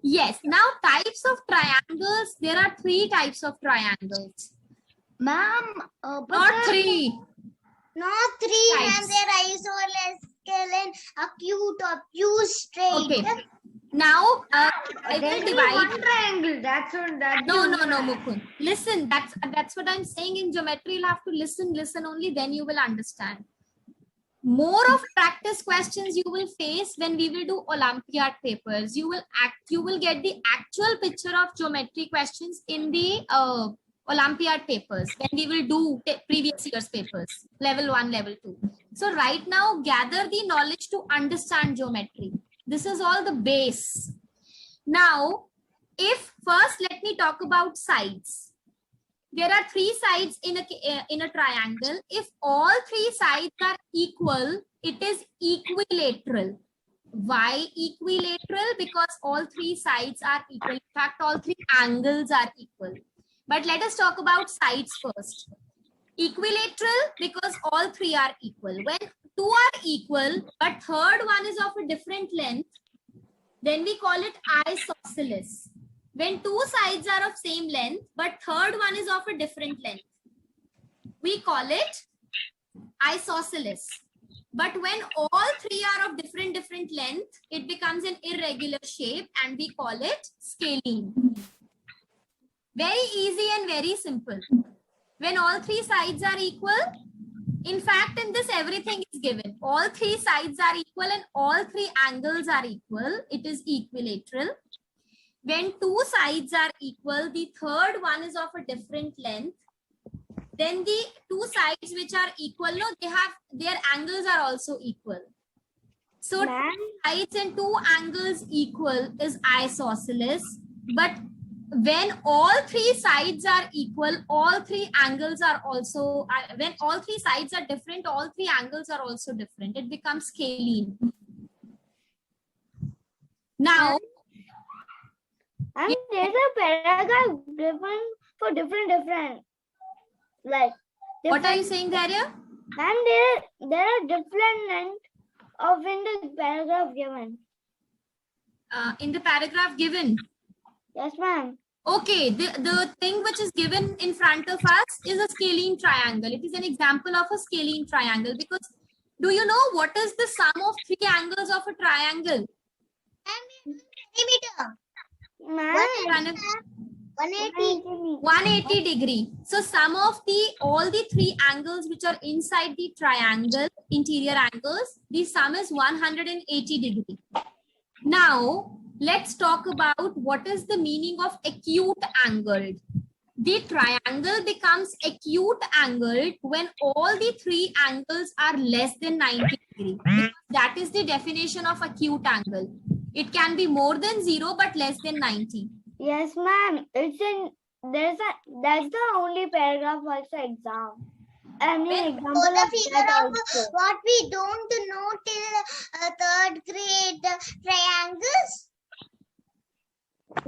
Yes. Now types of triangles. There are 3 types of triangles. Ma'am, Not 3. Not 3, ma'am. Types. There are isosceles, scalene, acute, obtuse, straight. Okay. Now I will divide. One triangle. That's No, Mukund. Listen, that's what I'm saying. In geometry, you'll have to listen only, then you will understand. More of practice questions you will face when we will do Olympiad papers. You will get the actual picture of geometry questions in the Olympiad papers when we will do previous year's papers, level 1, level 2. So right now, gather the knowledge to understand geometry. This is all the base. Now, if first let me talk about sides. There are 3 sides in a triangle. If all 3 sides are equal, it is equilateral. Why equilateral? Because all 3 sides are equal. In fact, all 3 angles are equal. But let us talk about sides first. Equilateral because all 3 are equal. When 2 are equal, but third one is of a different length, then we call it isosceles. When 2 sides are of same length, but third one is of a different length, we call it isosceles. But when all 3 are of different length, it becomes an irregular shape and we call it scalene. Very easy and very simple. When all 3 sides are equal, in fact, in this everything is given. All 3 sides are equal and all 3 angles are equal. It is equilateral. When 2 sides are equal, the third one is of a different length. Then the 2 sides which are equal, no, they have their angles are also equal. So 2 sides and 2 angles equal is isosceles. But when all 3 sides are equal, all 3 angles are also, when all 3 sides are different, all 3 angles are also different. It becomes scalene. Now, and there's a paragraph given for different. Like, what are you saying, Dharya? And there are different lengths of in the paragraph given. In the paragraph given? Yes, ma'am. Okay, the thing which is given in front of us is a scalene triangle. It is an example of a scalene triangle because do you know what is the sum of 3 angles of a triangle? 180 degree. So sum of all the 3 angles which are inside the triangle, interior angles, the sum is 180 degree. Now, let's talk about what is the meaning of acute angled. The triangle becomes acute angled when all the 3 angles are less than 90 degree. That is the definition of acute angle. It can be more than 0 but less than 90. Yes, ma'am. That's the only paragraph for the exam. Example the figure of what we don't know till 3rd grade triangles.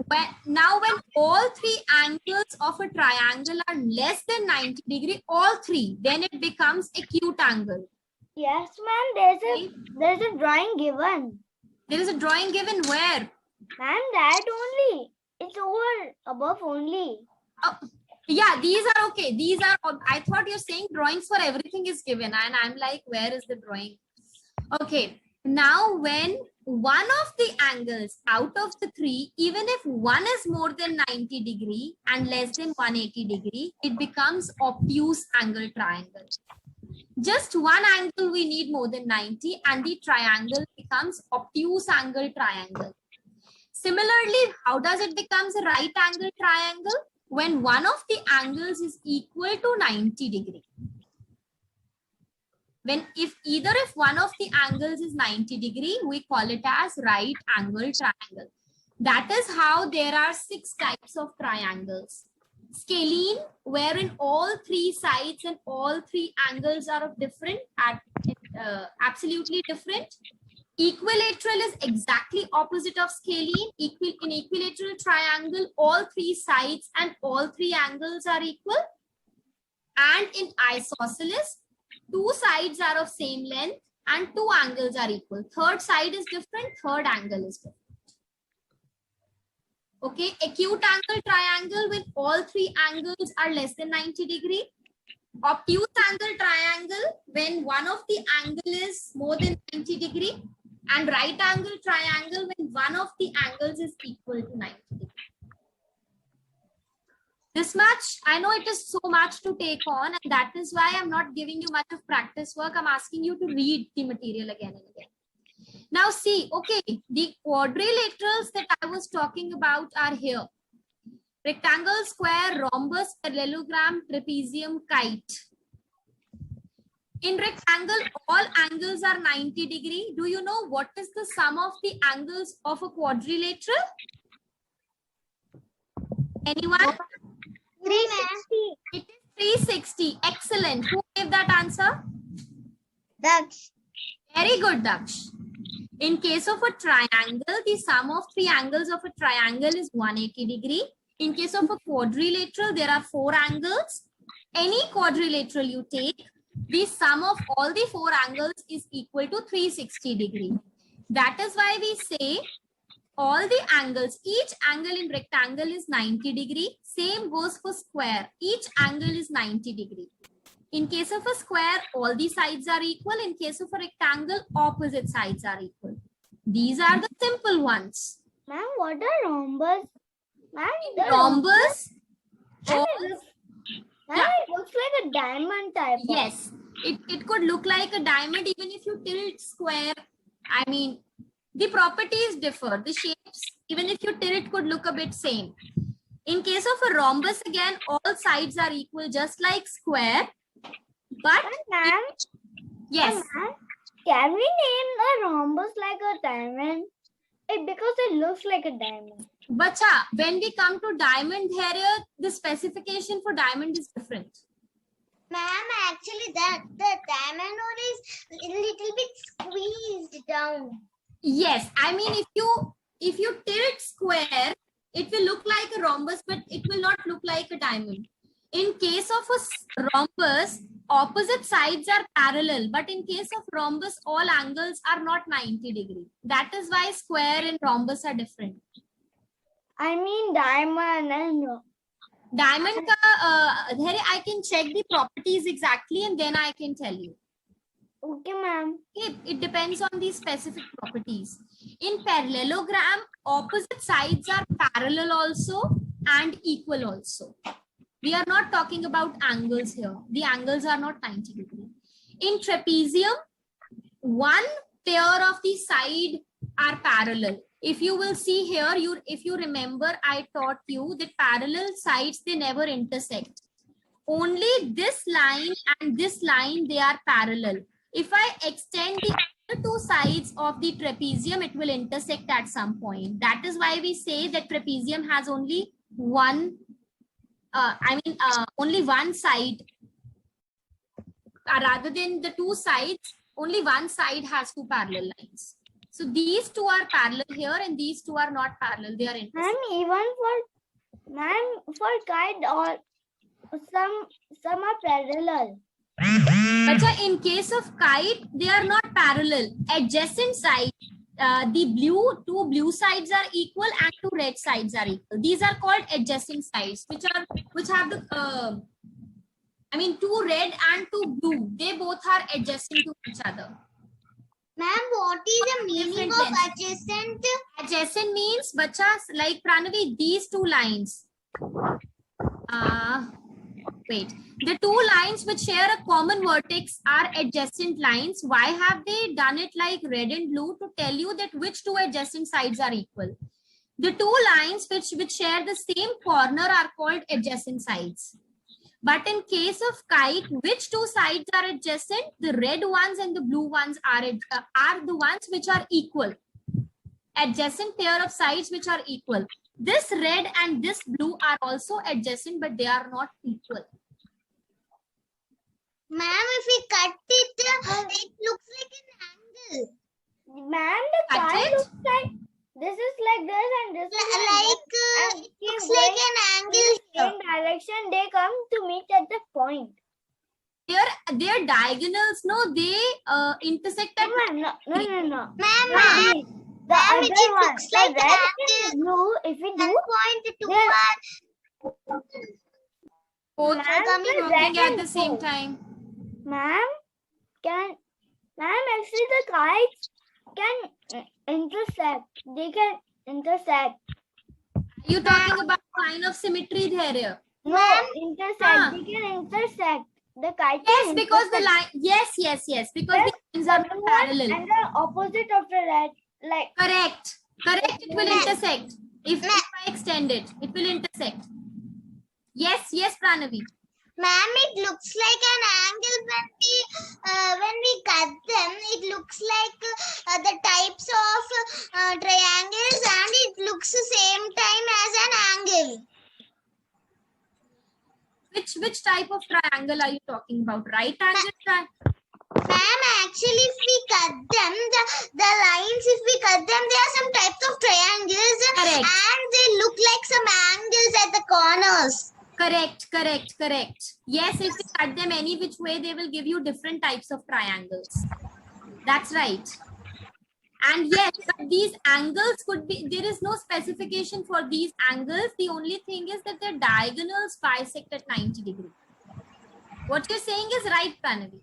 When all 3 angles of a triangle are less than 90 degree, all 3, then it becomes acute angle. Yes, ma'am. There's a drawing given. There is a drawing given where? Ma'am, that only. It's over above only. Oh, yeah, these are okay. These are, I thought you're saying drawings for everything is given. And I'm like, where is the drawing? Okay. Now, when one of the angles out of the 3, even if one is more than 90 degree and less than 180 degree, it becomes obtuse angle triangle. Just one angle we need more than 90 and the triangle becomes obtuse angle triangle. Similarly, how does it becomes a right angle triangle? When one of the angles is equal to 90 degree. If one of the angles is 90 degree, we call it as right angle triangle. That is how there are 6 types of triangles. Scalene, wherein all 3 sides and all 3 angles are of different, absolutely different. Equilateral is exactly opposite of scalene. In equilateral triangle, all 3 sides and all 3 angles are equal. And in isosceles, 2 sides are of same length and 2 angles are equal. Third side is different, third angle is different. Okay, acute angle triangle with all three angles are less than 90 degree. Obtuse angle triangle when one of the angle is more than 90 degree. And right angle triangle when one of the angles is equal to 90 degree. This much, I know it is so much to take on, and that is why I'm not giving you much of practice work. I'm asking you to read the material again and again. Now see, okay, the quadrilaterals that I was talking about are here. Rectangle, square, rhombus, parallelogram, trapezium, kite. In rectangle, all angles are 90 degree. Do you know what is the sum of the angles of a quadrilateral? Anyone? 360. It is 360. Excellent. Who gave that answer? That's Very good, Daksh. In case of a triangle, the sum of three angles of a triangle is 180 degree. In case of a quadrilateral, there are 4 angles. Any quadrilateral you take, the sum of all the 4 angles is equal to 360 degree. That is why we say all the angles, each angle in rectangle is 90 degree. Same goes for square. Each angle is 90 degree. In case of a square, all the sides are equal. In case of a rectangle, opposite sides are equal. These are the simple ones. ma'am, what are rhombus? Ma'am, Rhombus. it looks like a diamond type. Yes, it could look like a diamond even if you tilt square. I mean, the properties differ. The shapes, even if you tilt, could look a bit same. In case of a rhombus, again, all sides are equal, just like square. But ma'am, yes, can we name a rhombus like a diamond? Because it looks like a diamond. Bacha, when we come to diamond here, the specification for diamond is different. Ma'am, actually the diamond one is a little bit squeezed down. Yes, I mean if you tilt square, it will look like a rhombus, but it will not look like a diamond. In case of a rhombus, opposite sides are parallel, but in case of rhombus, all angles are not 90 degree. That is why square and rhombus are different. I mean diamond and Diamond ka, I can check the properties exactly and then I can tell you. okay, ma'am. It depends on the specific properties. In parallelogram, opposite sides are parallel also and equal also. We are not talking about angles here. The angles are not 90 degree. In trapezium, one pair of the side are parallel. If you will see here, if you remember, I taught you that parallel sides, they never intersect. Only this line and this line, they are parallel. If I extend the other 2 sides of the trapezium, it will intersect at some point. That is why we say that trapezium has only one, only one side. Rather than the 2 sides, only one side has 2 parallel lines. So these 2 are parallel here and these 2 are not parallel. They are intersecting. And even for kite or some are parallel. But in case of kite, they are not parallel. Adjacent sides, the 2 blue sides are equal and 2 red sides are equal. These are called adjacent sides, which have the 2 red and 2 blue. They both are adjacent to each other. Ma'am, what is the meaning of adjacent? Adjacent means, bachas, like Pranavi, these 2 lines. Wait, the 2 lines which share a common vertex are adjacent lines. Why have they done it like red and blue? To tell you that which 2 adjacent sides are equal. The 2 lines which share the same corner are called adjacent sides. But in case of kite, which 2 sides are adjacent? The red ones and the blue ones are the ones which are equal. Adjacent pair of sides which are equal. This red and this blue are also adjacent, but they are not equal. Ma'am, if we cut it, it looks like an angle. Ma'am, the kite looks like this is like this and this is like it looks like an angle. In direction, they come to meet at the point. Their diagonals, no, they intersect at No. Ma'am, The other it one, looks like the red and blue. If we do, point to both talking at the same time. Ma'am, actually the kites can intersect. They can intersect. Are you talking about line of symmetry there? No, intersect. They can intersect. The kite. Yes, because the line. Yes. Because the lines are parallel. And the opposite of the red, like. Correct. It will intersect. If I extend it, it will intersect. Yes, Pranavi. Ma'am, it looks like an angle when we cut them. It looks like the types of triangles, and it looks the same time as an angle. Which type of triangle are you talking about? Right angle triangle? Ma'am, actually, if we cut them, the lines, if we cut them, there are some types of triangles. Correct. And they look like some angles at the corners. Correct. Yes, if you cut them any which way, they will give you different types of triangles. That's right. And yes, but these angles could be, there is no specification for these angles. The only thing is that their diagonals bisect at 90 degrees. What you're saying is right, Pranavi.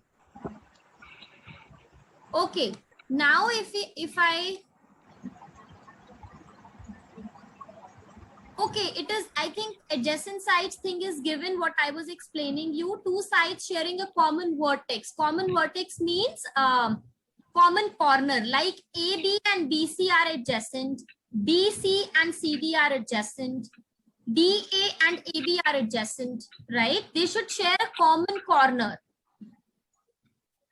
Okay, now okay, it is, I think adjacent sides thing is given what I was explaining you. Two sides sharing a common vertex. Common vertex means common corner, like AB and BC are adjacent, BC and CD are adjacent, DA and AB are adjacent, right? They should share a common corner.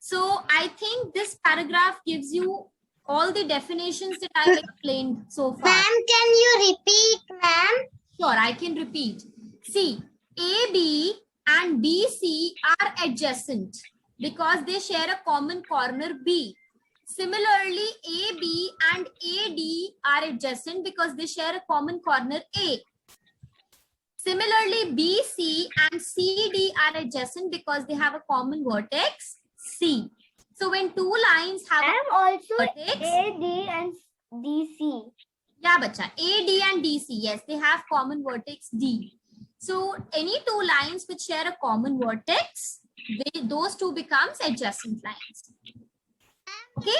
So I think this paragraph gives you all the definitions that I have explained so far. Ma'am, can you repeat, ma'am? Sure, I can repeat. See, AB and BC are adjacent because they share a common corner B. Similarly, AB and AD are adjacent because they share a common corner A. Similarly, BC and CD are adjacent because they have a common vertex C. So when two lines have a vertex, AD and DC. Yeah, bacha. AD and DC, yes, they have common vertex D. So any two lines which share a common vertex, those two becomes adjacent lines. Okay.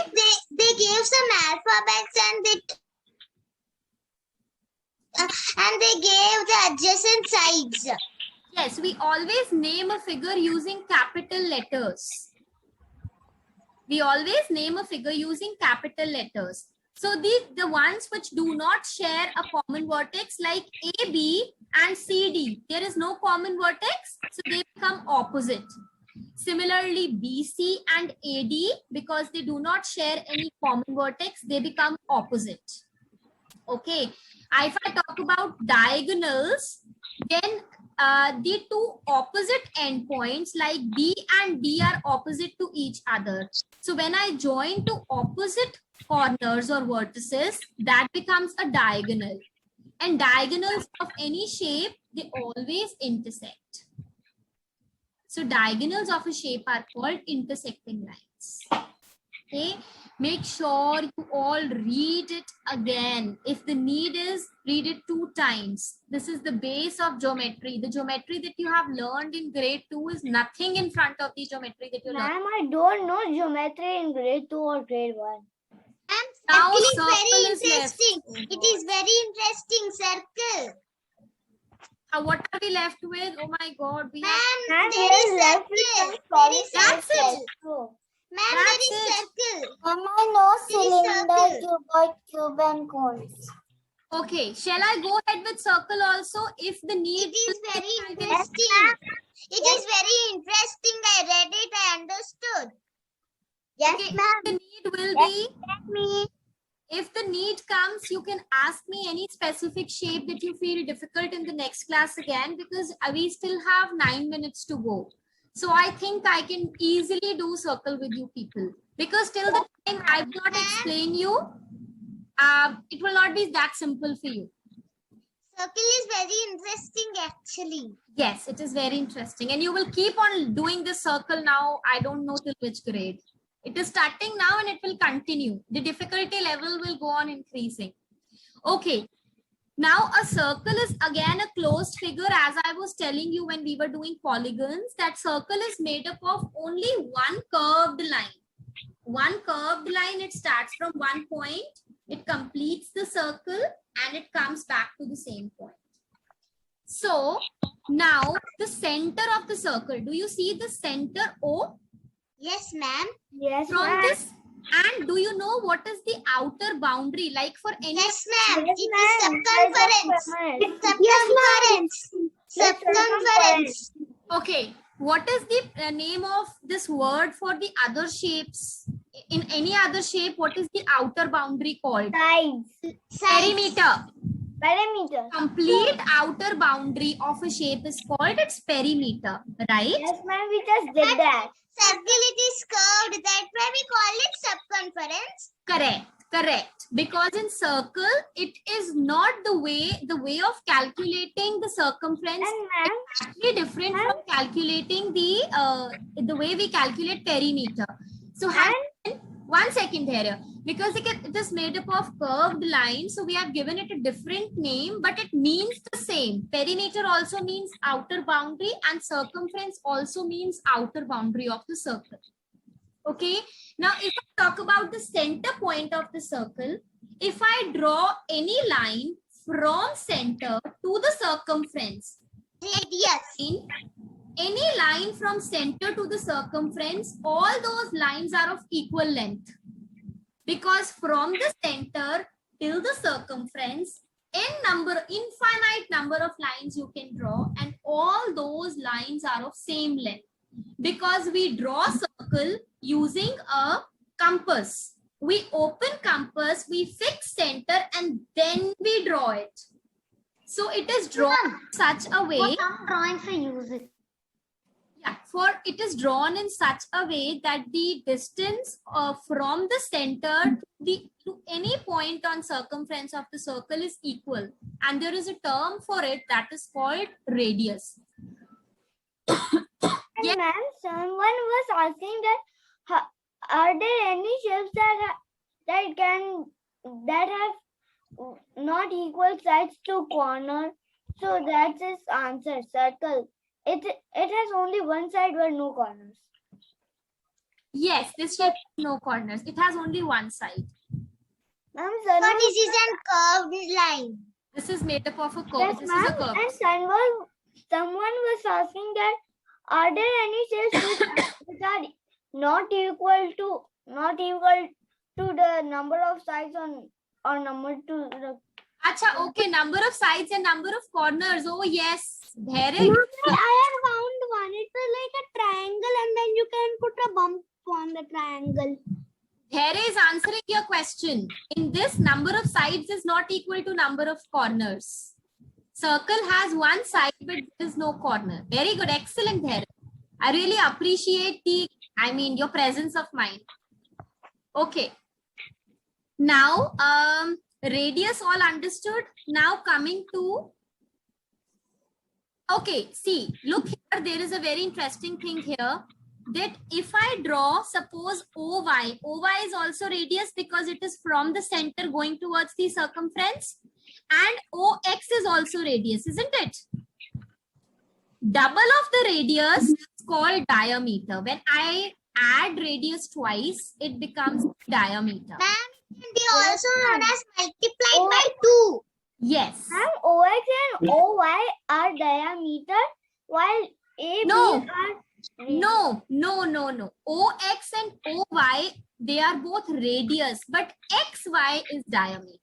They gave some alphabets and they gave the adjacent sides. Yes, we always name a figure using capital letters. So the ones which do not share a common vertex, like AB and CD, there is no common vertex, so they become opposite. Similarly, BC and AD, because they do not share any common vertex, they become opposite. Okay, if I talk about diagonals, then the two opposite endpoints like B and D are opposite to each other. So when I join two opposite corners or vertices, that becomes a diagonal. And diagonals of any shape, they always intersect. So diagonals of a shape are called intersecting lines. Okay, make sure you all read it again. If the need is, read it 2 times. This is the base of geometry. The geometry that you have learned in grade 2 is nothing in front of the geometry that you learned. Ma'am, I don't know geometry in grade 2 or grade 1. Now circle is circle very is interesting. left. It is very interesting, circle. What are we left with? Oh my God. We Ma'am, have... there is circle. That's it. Ma'am, there is circle. Ma'am, I know cylinder, cuboid, cube and cones. Okay, shall I go ahead with circle also if the need? It is very interesting. It is very interesting. I read it. I understood. Yes, Okay, ma'am. the need will be, if the need comes, you can ask me any specific shape that you feel difficult in the next class again, because we still have 9 minutes to go. So I think I can easily do circle with you people, because till the time I will not explain you, it will not be that simple for you. Circle is very interesting actually. Yes, it is very interesting. And you will keep on doing this circle now. I don't know till which grade. It is starting now and it will continue. The difficulty level will go on increasing. Okay. Now a circle is again a closed figure, as I was telling you when we were doing polygons. That circle is made up of only one curved line. One curved line, it starts from one point, it completes the circle and it comes back to the same point. So now the center of the circle, do you see the center O? Yes, ma'am. Yes, From ma'am. this, and do you know what is the outer boundary? Like for any Yes, ma'am. Yes, It is ma'am. circumference. Yes, Circumference. Okay, what is the name of this word for the other shapes? In any other shape, what is the outer boundary called? Sides. Perimeter. Perimeter. Complete outer boundary of a shape is called its perimeter, right? Yes, ma'am. We just did that. Circle, it is curved. That's why we call it circumference. Correct, correct. Because in circle, it is not the way of calculating the circumference And ma'am, is actually different from calculating the way we calculate perimeter. So one second here, because it is made up of curved lines, so we have given it a different name, but it means the same. Perimeter also means outer boundary and circumference also means outer boundary of the circle. Okay, now if I talk about the center point of the circle, if I draw any line from center to the circumference, Radius. any line from center to the circumference, all those lines are of equal length. Because from the center till the circumference, infinite number of lines you can draw, and all those lines are of same length. Because we draw circle using a compass. We open compass, we fix center, and then we draw it. So it is drawn in such a way. For some drawings we use it. Yeah, for it is drawn in such a way that the distance from the center to any point on circumference of the circle is equal, and there is a term for it that is called radius. and Yes. ma'am, someone was asking that are there any shapes that have not equal sides to corner? So that's his answer. Circle. It has only one side but no corners. Yes, this shape has no corners. It has only one side. Ma'am, So this is a curved line. This is made up of a curve. yes, This is a ma'am. curve. And someone was asking that are there any shapes which are not equal to the number of sides or number to the. Acha, okay, number of sides and number of corners. Oh yes, there is. I have found one. It was like a triangle, and then you can put a bump on the triangle. Here is answering your question. In this, number of sides is not equal to number of corners. Circle has one side, but there is no corner. Very good, excellent there. I really appreciate your presence of mind. Okay. Now, radius all understood. Now coming to, okay, see, look here, there is a very interesting thing here, that if I draw, suppose OY is also radius because it is from the center going towards the circumference, and OX is also radius, isn't it? Double of the radius is called diameter. When I add radius twice, it becomes diameter. Ma'am, they also known as multiplied by 2. Yes. Ma'am, OX and OY are diameter, while AB No. are No. OX and OY, they are both radius, but XY is diameter.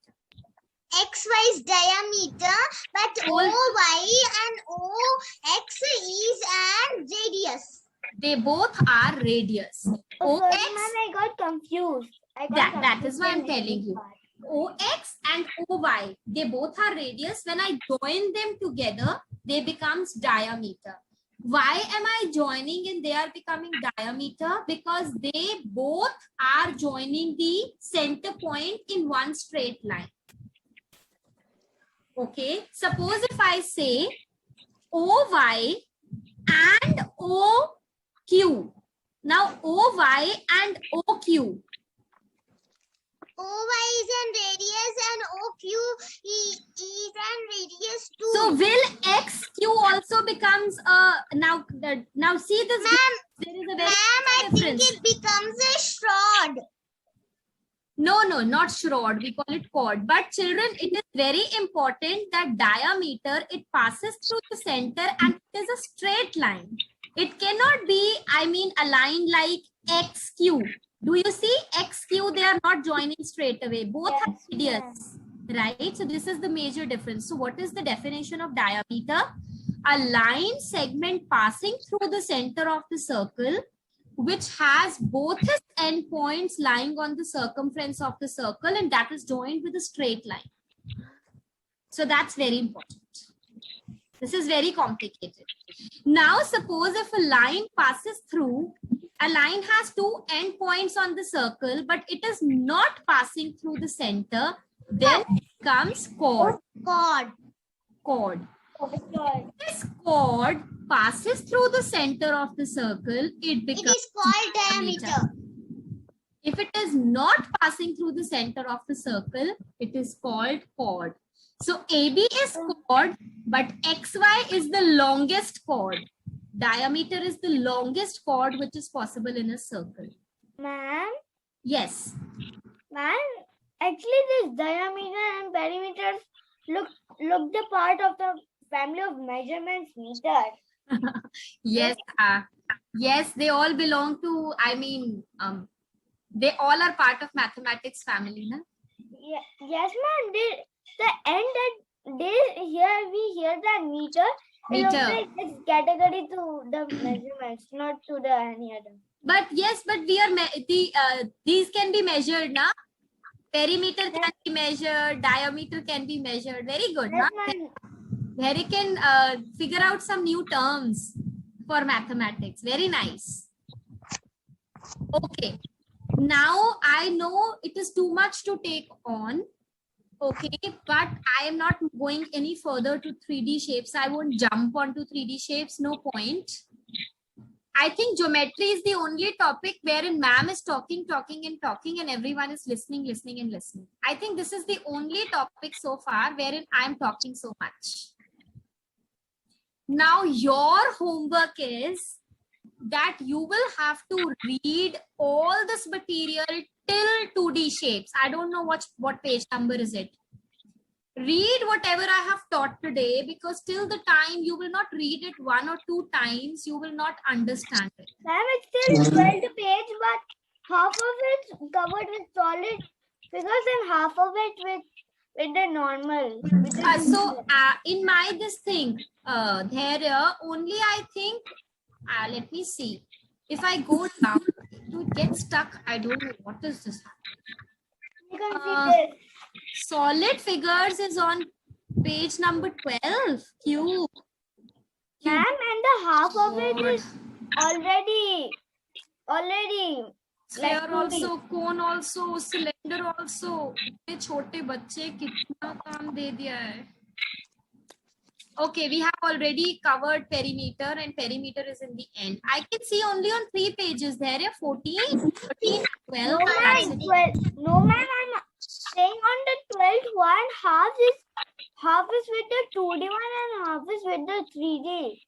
XY is diameter, but OY and OX is an radius. They both are radius. Oh, OX, sorry, ma'am, I got confused. that is why I'm telling you. OX and OY, they both are radius. When I join them together, they becomes diameter. Why am I joining and they are becoming diameter? Because they both are joining the center point in one straight line. Okay, suppose if I say OY and OQ, Now OY and OQ. OY is an radius and OQ is an radius too. So will XQ also becomes now see this. Ma'am, there is a very I think it becomes a shroud. No, not shroud. We call it chord. But children, it is very important that diameter, it passes through the center and it is a straight line. It cannot be, a line like XQ. Do you see XQ? They are not joining straight away. Both have radius, right? So this is the major difference. So what is the definition of diameter? A line segment passing through the center of the circle, which has both its endpoints lying on the circumference of the circle, and that is joined with a straight line. So that's very important. This is very complicated. Now, suppose if a line passes through, a line has two endpoints on the circle, but it is not passing through the center, then it becomes chord. Chord. This chord passes through the center of the circle, it is called diameter. If it is not passing through the center of the circle, it is called chord. So AB is chord, but XY is the longest chord. Diameter is the longest chord which is possible in a circle. Ma'am? Yes. Ma'am, actually this diameter and perimeters look the part of the family of measurements meter. Yes. Yes, they all belong to, they all are part of mathematics family, na? Yes, ma'am. The end that we hear that meter. It looks like it's category to the measurements, not to the any other. But yes, but we are these can be measured, na? Perimeter can be measured, diameter can be measured. Very good, yes, na? There you can figure out some new terms for mathematics. Very nice. Okay. Now I know it is too much to take on. Okay, but I am not going any further to 3D shapes. I won't jump onto 3D shapes. No point. I think geometry is the only topic wherein ma'am is talking and everyone is listening. I think this is the only topic so far wherein I am talking so much. Now your homework is that you will have to read all this material till 2D shapes. I don't know what page number is it. Read whatever I have taught today, because till the time you will not read it 1 or 2 times, you will not understand it. Ma'am, it's still 12 page, but half of it covered with solid figures and half of it with the normal. In my this thing, there only I think, let me see. If I go down, to get stuck, I don't know what is this. You can see this. Solid figures is on page number 12. Cube. Ma'am, and the half of it is already. Sphere like also, cone also, cylinder also. ये छोटे बच्चे कितना काम दे दिया है. Okay, we have already covered perimeter, and perimeter is in the end. I can see only on 3 pages there. 14, 13, 12. No, ma'am, I'm saying on the 12th one, half is with the 2D one and half is with the 3D.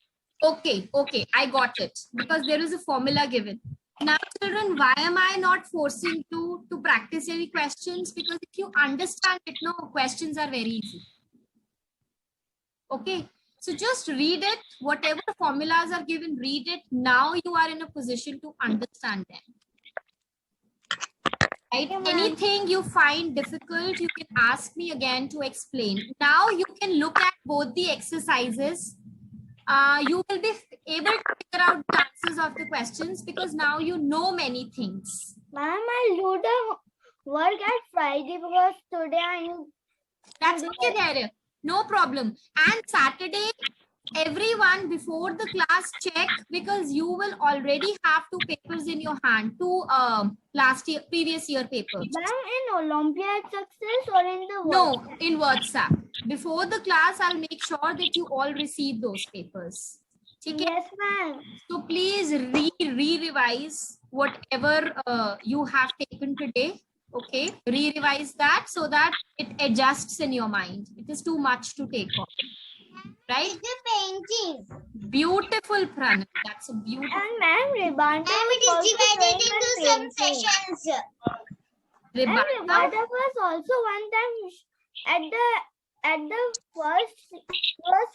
Okay, I got it. Because there is a formula given. Now, children, why am I not forcing you to practice any questions? Because if you understand it, no, questions are very easy. Okay, so just read it. Whatever formulas are given, read it. Now you are in a position to understand them. Right? Anything you find difficult, you can ask me again to explain. Now you can look at both the exercises. You will be able to figure out the answers of the questions because now you know many things. Ma'am, I'll do the work at Friday because today I need. That's okay there. No problem. And Saturday, everyone before the class check, because you will already have 2 papers in your hand, 2 previous year papers. Ma'am, in Olympiad success or in the WhatsApp? No, in WhatsApp. Before the class, I'll make sure that you all receive those papers. ठीक है? Yes, ma'am. So please revise whatever you have taken today. Okay, revise that so that it adjusts in your mind. It is too much to take on, right? It's a painting. Beautiful, Pranay. That's a beautiful. And ma'am, Ribanta Ma'am, it is divided into some sessions. And Ribanta. Ribanta was also one time at the first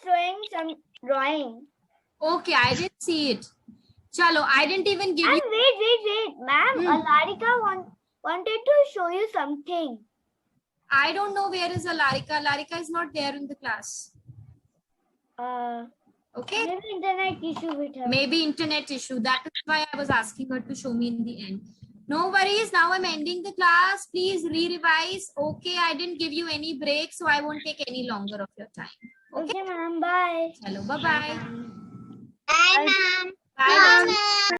showing some drawing. Okay, I didn't see it. Chalo, I didn't even give And you. wait, ma'am, Hmm. Alarika wanted to show you something. I don't know where is Alarika. Alarika is not there in the class. Okay. Maybe internet issue with her. Maybe internet issue. That is why I was asking her to show me in the end. No worries. Now I'm ending the class. Please re-revise. Okay, I didn't give you any break, so I won't take any longer of your time. Okay, Okay, ma'am. Bye. Chalo, bye-bye. Bye, ma'am. Bye. Bye, ma'am.